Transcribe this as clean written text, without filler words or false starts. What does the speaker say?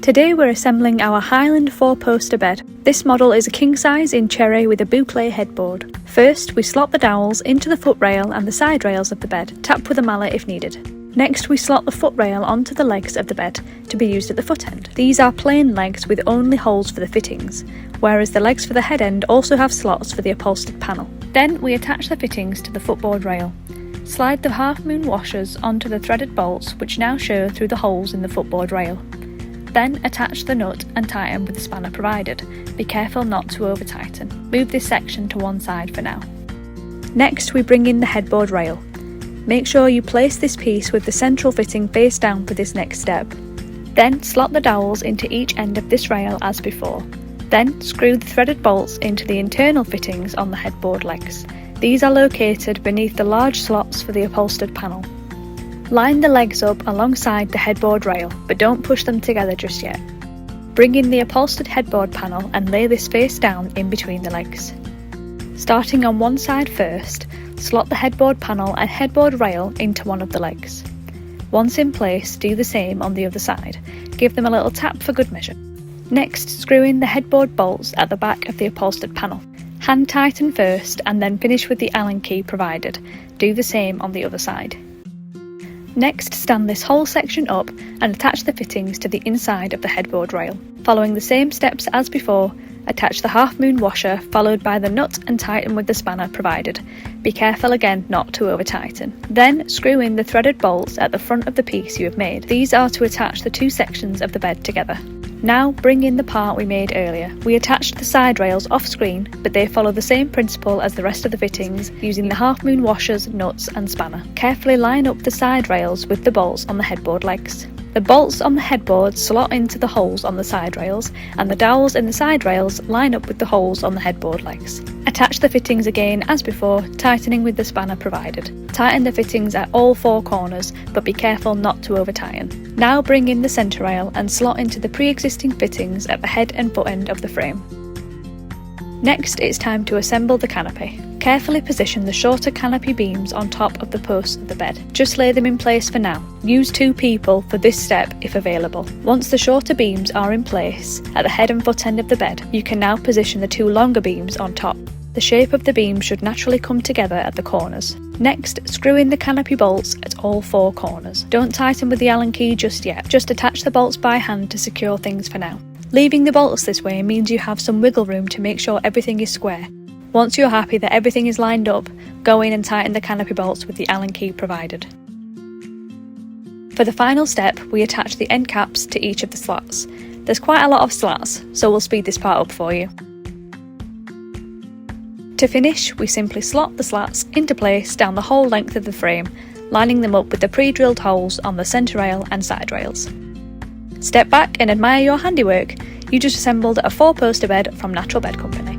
Today we're assembling our Highland 4-poster bed. This model is a king size in cherry with a boucle headboard. First, we slot the dowels into the footrail and the side rails of the bed, tap with a mallet if needed. Next, we slot the footrail onto the legs of the bed to be used at the foot end. These are plain legs with only holes for the fittings, whereas the legs for the head end also have slots for the upholstered panel. Then we attach the fittings to the footboard rail. Slide the half-moon washers onto the threaded bolts which now show through the holes in the footboard rail. Then attach the nut and tighten with the spanner provided. Be careful not to over tighten. Move this section to one side for now. Next, we bring in the headboard rail. Make sure you place this piece with the central fitting face down for this next step. Then slot the dowels into each end of this rail as before. Then screw the threaded bolts into the internal fittings on the headboard legs. These are located beneath the large slots for the upholstered panel. Line the legs up alongside the headboard rail, but don't push them together just yet. Bring in the upholstered headboard panel and lay this face down in between the legs. Starting on one side first, slot the headboard panel and headboard rail into one of the legs. Once in place, do the same on the other side. Give them a little tap for good measure. Next, screw in the headboard bolts at the back of the upholstered panel. Hand tighten first and then finish with the Allen key provided. Do the same on the other side. Next, stand this whole section up and attach the fittings to the inside of the headboard rail. Following the same steps as before, attach the half-moon washer followed by the nut and tighten with the spanner provided. Be careful again not to over tighten. Then screw in the threaded bolts at the front of the piece you have made. These are to attach the two sections of the bed together. Now bring in the part we made earlier. We attached the side rails off screen, but they follow the same principle as the rest of the fittings using the half-moon washers, nuts and spanner. Carefully line up the side rails with the bolts on the headboard legs. The bolts on the headboard slot into the holes on the side rails, and the dowels in the side rails line up with the holes on the headboard legs. Attach the fittings again as before, tightening with the spanner provided. Tighten the fittings at all four corners, but be careful not to over tighten. Now bring in the centre rail and slot into the pre-existing fittings at the head and foot end of the frame. Next, it's time to assemble the canopy. Carefully position the shorter canopy beams on top of the posts of the bed. Just lay them in place for now. Use 2 people for this step if available. Once the shorter beams are in place at the head and foot end of the bed, you can now position the 2 longer beams on top. The shape of the beam should naturally come together at the corners. Next, screw in the canopy bolts at all 4 corners. Don't tighten with the Allen key just yet. Just attach the bolts by hand to secure things for now. Leaving the bolts this way means you have some wiggle room to make sure everything is square. Once you're happy that everything is lined up, go in and tighten the canopy bolts with the Allen key provided. For the final step, we attach the end caps to each of the slats. There's quite a lot of slats, so we'll speed this part up for you. To finish, we simply slot the slats into place down the whole length of the frame, lining them up with the pre-drilled holes on the centre rail and side rails. Step back and admire your handiwork. You just assembled a 4-poster bed from Natural Bed Company.